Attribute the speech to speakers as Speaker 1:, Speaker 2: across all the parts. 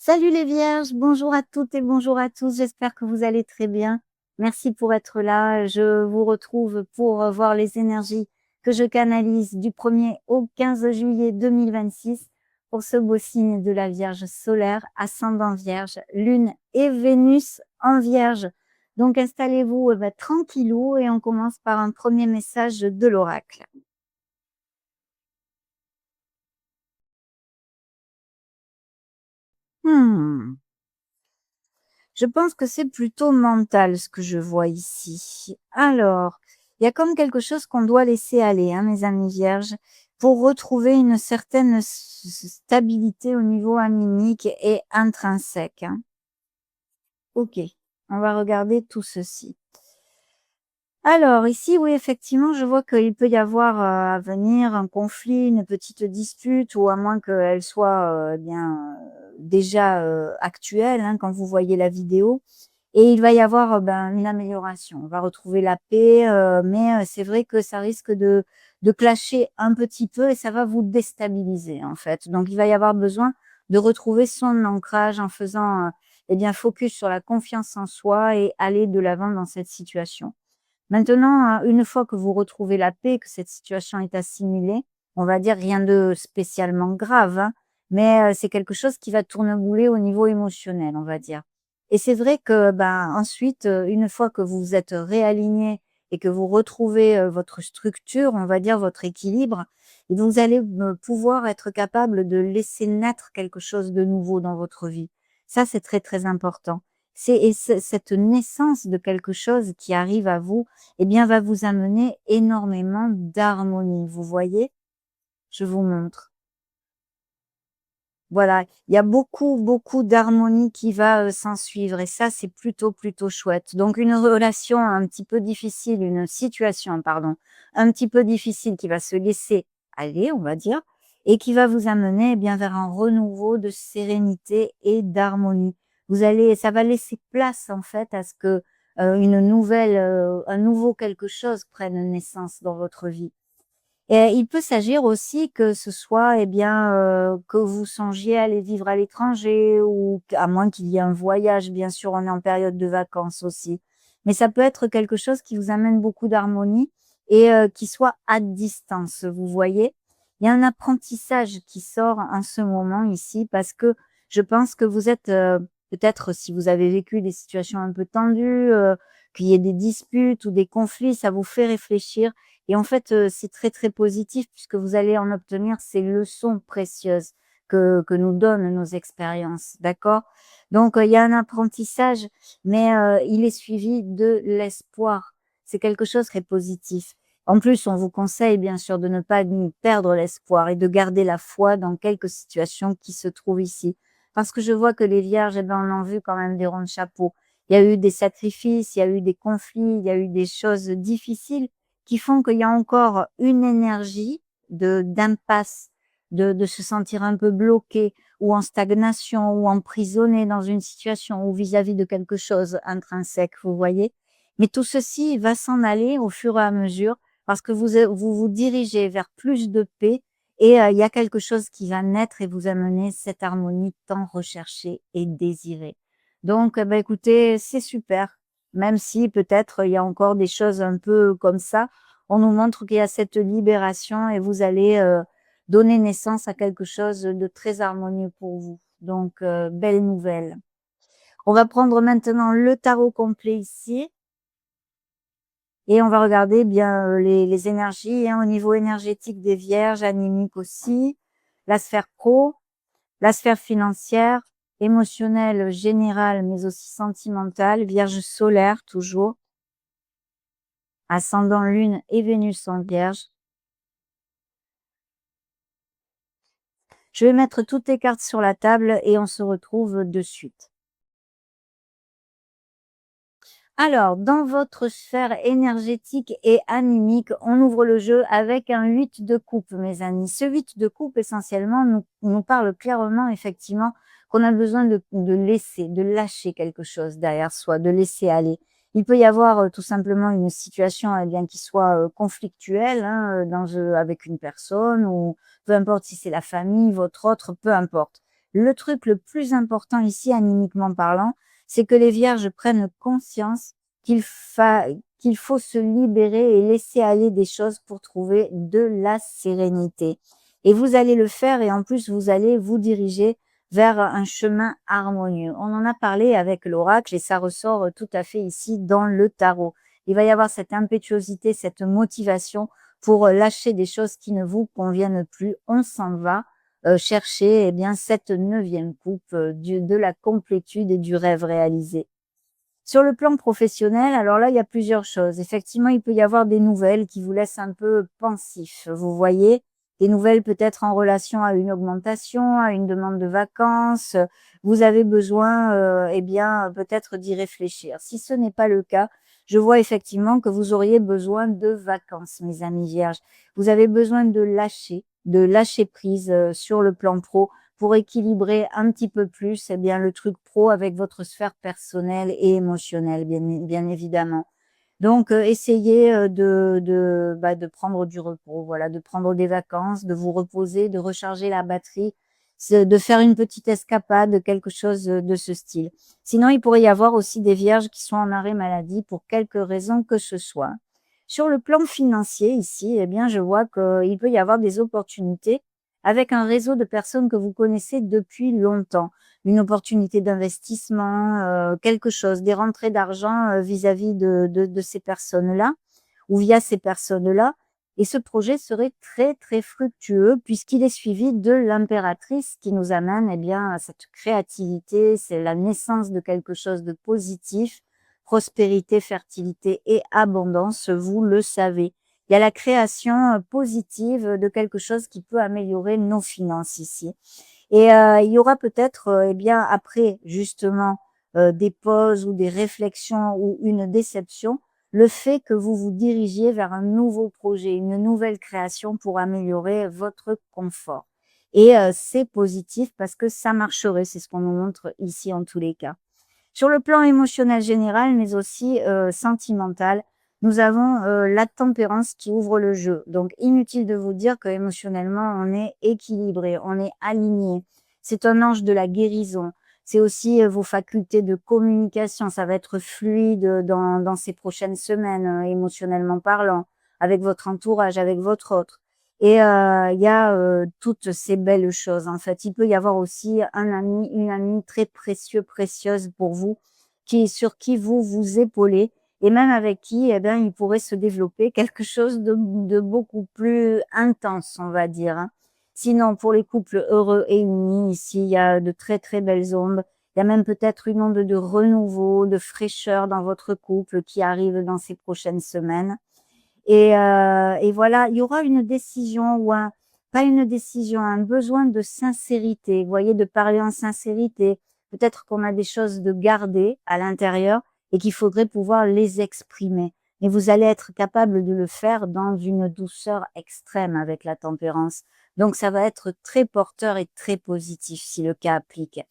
Speaker 1: Salut les vierges, bonjour à toutes et bonjour à tous, j'espère que vous allez très bien. Merci pour être là. Je vous retrouve pour voir les énergies que je canalise du 1er au 15 juillet 2026 pour ce beau signe de la Vierge solaire, ascendant Vierge, Lune et Vénus en Vierge. Donc installez-vous tranquillou et on commence par un premier message de l'oracle. Hmm. Je pense que c'est plutôt mental ce que je vois ici. Alors, il y a comme quelque chose qu'on doit laisser aller, hein, mes amis vierges, pour retrouver une certaine stabilité au niveau animique et intrinsèque, hein. Ok, on va regarder tout ceci. Alors ici, oui, effectivement, je vois qu'il peut y avoir à venir un conflit, une petite dispute, ou à moins qu'elle soit déjà actuelle, hein, quand vous voyez la vidéo. Et il va y avoir, une amélioration. On va retrouver la paix, mais c'est vrai que ça risque de clasher un petit peu et ça va vous déstabiliser, en fait. Donc il va y avoir besoin de retrouver son ancrage en faisant, focus sur la confiance en soi et aller de l'avant dans cette situation. Maintenant, une fois que vous retrouvez la paix, que cette situation est assimilée, on va dire rien de spécialement grave, hein, mais c'est quelque chose qui va tournebouler au niveau émotionnel, on va dire. Et c'est vrai que, ensuite, une fois que vous vous êtes réaligné et que vous retrouvez, votre structure, on va dire votre équilibre, et vous allez, pouvoir être capable de laisser naître quelque chose de nouveau dans votre vie. Ça, c'est très, très important. C'est cette naissance de quelque chose qui arrive à vous, va vous amener énormément d'harmonie. Vous voyez? Je vous montre. Voilà, il y a beaucoup, beaucoup d'harmonie qui va, s'ensuivre et ça, c'est plutôt, plutôt chouette. Donc une relation un petit peu difficile, une situation, pardon, un petit peu difficile qui va se laisser aller, on va dire, et qui va vous amener, vers un renouveau de sérénité et d'harmonie. Ça va laisser place, en fait, à ce que, un nouveau quelque chose prenne naissance dans votre vie. Et il peut s'agir aussi que ce soit, que vous songiez à aller vivre à l'étranger ou à moins qu'il y ait un voyage, bien sûr, on est en période de vacances aussi. Mais ça peut être quelque chose qui vous amène beaucoup d'harmonie et qui soit à distance, vous voyez? Il y a un apprentissage qui sort en ce moment ici parce que je pense que vous êtes, peut-être si vous avez vécu des situations un peu tendues, qu'il y ait des disputes ou des conflits, ça vous fait réfléchir et en fait, c'est très, très positif puisque vous allez en obtenir ces leçons précieuses que nous donnent nos expériences, d'accord? Donc, il y a un apprentissage, mais il est suivi de l'espoir. C'est quelque chose qui est positif. En plus, on vous conseille bien sûr de ne pas perdre l'espoir et de garder la foi dans quelques situations qui se trouvent ici. Parce que je vois que les vierges, on a vu quand même des ronds de chapeau. Il y a eu des sacrifices, il y a eu des conflits, il y a eu des choses difficiles qui font qu'il y a encore une énergie d'impasse, de se sentir un peu bloqué ou en stagnation ou emprisonné dans une situation ou vis-à-vis de quelque chose intrinsèque, vous voyez? Mais tout ceci va s'en aller au fur et à mesure parce que vous vous dirigez vers plus de paix et il y a quelque chose qui va naître et vous amener cette harmonie tant recherchée et désirée. Donc, écoutez, c'est super. Même si peut-être il y a encore des choses un peu comme ça, on nous montre qu'il y a cette libération et vous allez, donner naissance à quelque chose de très harmonieux pour vous. Donc, belle nouvelle. On va prendre maintenant le tarot complet ici et on va regarder bien, les énergies, hein, au niveau énergétique des vierges, animique aussi, la sphère pro, la sphère financière, émotionnelle, générale, mais aussi sentimentale, vierge solaire toujours, ascendant lune et Vénus en vierge. Je vais mettre toutes les cartes sur la table et on se retrouve de suite. Alors, dans votre sphère énergétique et animique, on ouvre le jeu avec un 8 de coupe, mes amis. Ce 8 de coupe, essentiellement, nous parle clairement, effectivement, qu'on a besoin de laisser, de lâcher quelque chose derrière soi, de laisser aller. Il peut y avoir tout simplement une situation qui soit conflictuelle avec une personne ou peu importe si c'est la famille, votre autre, peu importe. Le truc le plus important ici, animiquement parlant, c'est que les vierges prennent conscience qu'il fa qu'il faut se libérer et laisser aller des choses pour trouver de la sérénité. Et vous allez le faire et en plus, vous allez vous diriger vers un chemin harmonieux. On en a parlé avec l'oracle et ça ressort tout à fait ici dans le tarot. Il va y avoir cette impétuosité, cette motivation pour lâcher des choses qui ne vous conviennent plus. On s'en va chercher eh bien cette neuvième coupe de la complétude et du rêve réalisé. Sur le plan professionnel, alors là, il y a plusieurs choses. Effectivement, il peut y avoir des nouvelles qui vous laissent un peu pensif. Vous voyez, des nouvelles peut-être en relation à une augmentation, à une demande de vacances. Vous avez besoin, eh bien, peut-être d'y réfléchir. Si ce n'est pas le cas, je vois effectivement que vous auriez besoin de vacances, mes amis vierges. Vous avez besoin de lâcher prise sur le plan pro pour équilibrer un petit peu plus, eh bien, le truc pro avec votre sphère personnelle et émotionnelle, bien évidemment. Donc, essayez de prendre du repos, voilà, de prendre des vacances, de vous reposer, de recharger la batterie, de faire une petite escapade, quelque chose de ce style. Sinon, il pourrait y avoir aussi des vierges qui sont en arrêt maladie pour quelque raison que ce soit. Sur le plan financier, ici, eh bien, je vois qu'il peut y avoir des opportunités avec un réseau de personnes que vous connaissez depuis longtemps. Une opportunité d'investissement, quelque chose, des rentrées d'argent, vis-à-vis de ces personnes-là ou via ces personnes-là et ce projet serait très, très fructueux puisqu'il est suivi de l'impératrice qui nous amène, eh bien, à cette créativité, c'est la naissance de quelque chose de positif, prospérité, fertilité et abondance, vous le savez. Il y a la création, positive de quelque chose qui peut améliorer nos finances ici. Et il y aura peut-être, eh bien, après justement, des pauses ou des réflexions ou une déception, le fait que vous vous dirigiez vers un nouveau projet, une nouvelle création pour améliorer votre confort. Et c'est positif parce que ça marcherait, c'est ce qu'on nous montre ici en tous les cas. Sur le plan émotionnel général, mais aussi sentimental, nous avons la tempérance qui ouvre le jeu. Donc, inutile de vous dire qu'émotionnellement, on est équilibré, on est aligné. C'est un ange de la guérison. C'est aussi vos facultés de communication. Ça va être fluide dans ces prochaines semaines, émotionnellement parlant, avec votre entourage, avec votre autre. Et il y a toutes ces belles choses. En fait, il peut y avoir aussi un ami, une amie très précieux, précieuse pour vous, sur qui vous vous épaulez et même avec qui, eh bien, il pourrait se développer quelque chose de beaucoup plus intense, on va dire, hein. Sinon, pour les couples heureux et unis, ici, il y a de très, très belles ondes. Il y a même peut-être une onde de renouveau, de fraîcheur dans votre couple qui arrive dans ces prochaines semaines. Et voilà, il y aura une décision ou un pas une décision, un besoin de sincérité, vous voyez? De parler en sincérité. Peut-être qu'on a des choses de garder à l'intérieur et qu'il faudrait pouvoir les exprimer. Mais vous allez être capable de le faire dans une douceur extrême avec la tempérance. Donc ça va être très porteur et très positif si le cas applique.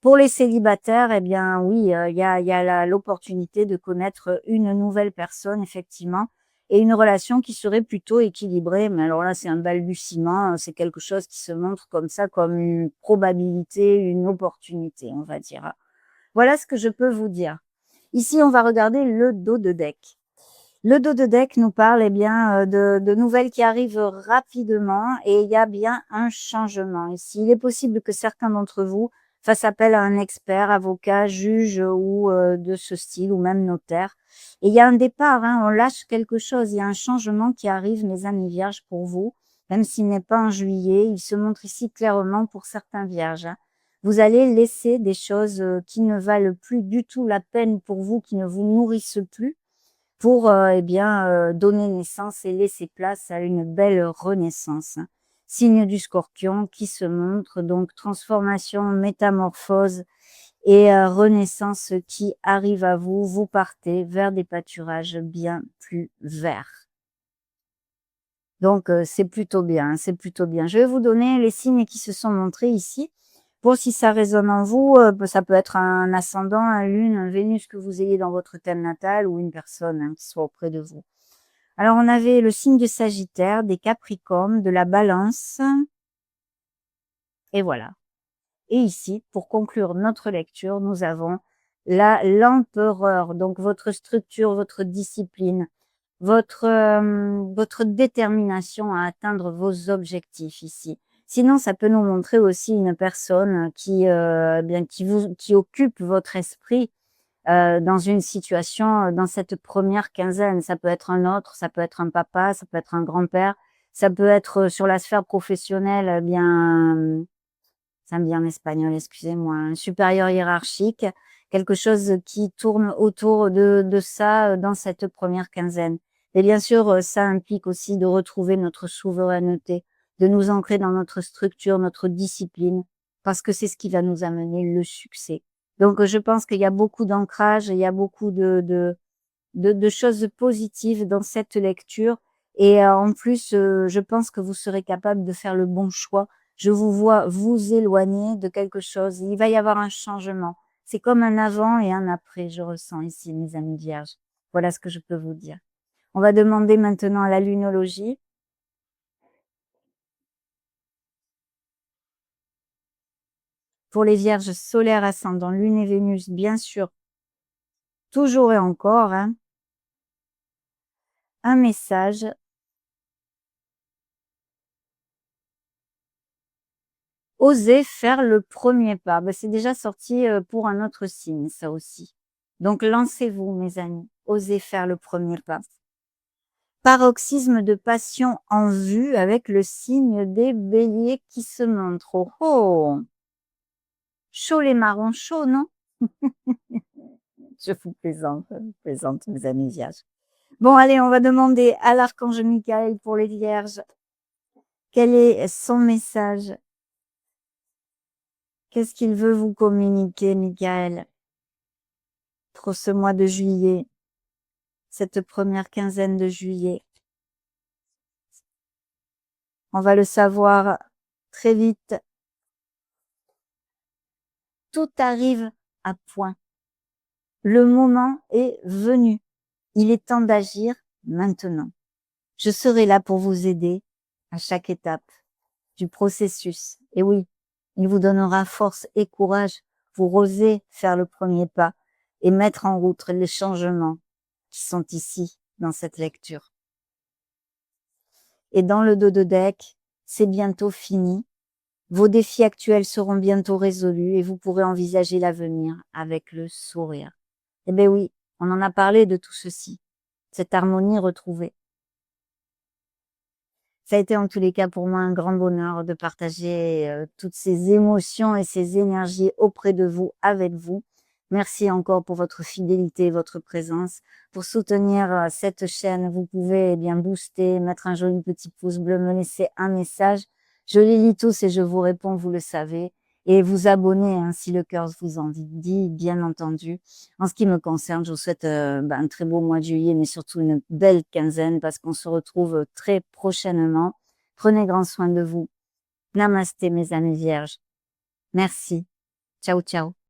Speaker 1: Pour les célibataires, eh bien oui, il y a l'opportunité de connaître une nouvelle personne effectivement et une relation qui serait plutôt équilibrée. Mais alors là, c'est un balbutiement, c'est quelque chose qui se montre comme ça, comme une probabilité, une opportunité, on va dire. Voilà ce que je peux vous dire. Ici, on va regarder le dos de deck. Le dos de deck nous parle, eh bien, de nouvelles qui arrivent rapidement et il y a bien un changement ici. Il est possible que certains d'entre vous fassent appel à un expert, avocat, juge ou de ce style ou même notaire. Et il y a un départ, hein, on lâche quelque chose. Il y a un changement qui arrive, mes amis vierges, pour vous, même s'il n'est pas en juillet. Il se montre ici clairement pour certains vierges, hein. Vous allez laisser des choses qui ne valent plus du tout la peine pour vous, qui ne vous nourrissent plus pour, eh bien, donner naissance et laisser place à une belle renaissance, hein. Signe du Scorpion qui se montre, donc transformation, métamorphose et renaissance qui arrive à vous. Vous partez vers des pâturages bien plus verts. Donc c'est plutôt bien, hein, c'est plutôt bien. Je vais vous donner les signes qui se sont montrés ici. Pour si ça résonne en vous, ça peut être un ascendant, un lune, un Vénus que vous ayez dans votre thème natal ou une personne, hein, qui soit auprès de vous. Alors on avait le signe de Sagittaire, des Capricornes, de la Balance et voilà. Et ici, pour conclure notre lecture, nous avons l'empereur, donc votre structure, votre discipline, votre détermination à atteindre vos objectifs ici. Sinon, ça peut nous montrer aussi une personne qui occupe votre esprit, dans une situation, dans cette première quinzaine. Ça peut être un autre, ça peut être un papa, ça peut être un grand-père, ça peut être, sur la sphère professionnelle, ça me vient en espagnol, excusez-moi, un supérieur hiérarchique, quelque chose qui tourne autour de ça, dans cette première quinzaine. Et bien sûr, ça implique aussi de retrouver notre souveraineté, de nous ancrer dans notre structure, notre discipline, parce que c'est ce qui va nous amener le succès. Donc, je pense qu'il y a beaucoup d'ancrage, il y a beaucoup de choses positives dans cette lecture et en plus, je pense que vous serez capable de faire le bon choix. Je vous vois vous éloigner de quelque chose. Il va y avoir un changement. C'est comme un avant et un après, je ressens ici, mes amis vierges. Voilà ce que je peux vous dire. On va demander maintenant à la lunologie. Pour les vierges solaires, ascendant, lune et Vénus, bien sûr, toujours et encore, hein, un message. Oser faire le premier pas. Bah, c'est déjà sorti, pour un autre signe, ça aussi. Donc lancez-vous mes amis, osez faire le premier pas. Paroxysme de passion en vue avec le signe des béliers qui se montrent. Oh oh! Chaud les marrons chauds, non? Je vous plaisante mes amis vierges. Bon allez, on va demander à l'archange Michael pour les vierges. Quel est son message? Qu'est-ce qu'il veut vous communiquer, Michael, pour ce mois de juillet, cette première quinzaine de juillet? On va le savoir très vite. Tout arrive à point. Le moment est venu. Il est temps d'agir maintenant. Je serai là pour vous aider à chaque étape du processus. Et oui, il vous donnera force et courage pour oser faire le premier pas et mettre en route les changements qui sont ici dans cette lecture. Et dans le dos de deck, c'est bientôt fini. Vos défis actuels seront bientôt résolus et vous pourrez envisager l'avenir avec le sourire. Eh bien oui, on en a parlé de tout ceci, cette harmonie retrouvée. Ça a été en tous les cas pour moi un grand bonheur de partager toutes ces émotions et ces énergies auprès de vous, avec vous. Merci encore pour votre fidélité, votre présence. Pour soutenir cette chaîne, vous pouvez bien booster, mettre un joli petit pouce bleu, me laisser un message. Je les lis tous et je vous réponds, vous le savez. Et vous abonner hein, si le cœur vous en dit, bien entendu. En ce qui me concerne, je vous souhaite un très beau mois de juillet, mais surtout une belle quinzaine parce qu'on se retrouve très prochainement. Prenez grand soin de vous. Namasté, mes amis vierges. Merci. Ciao, ciao.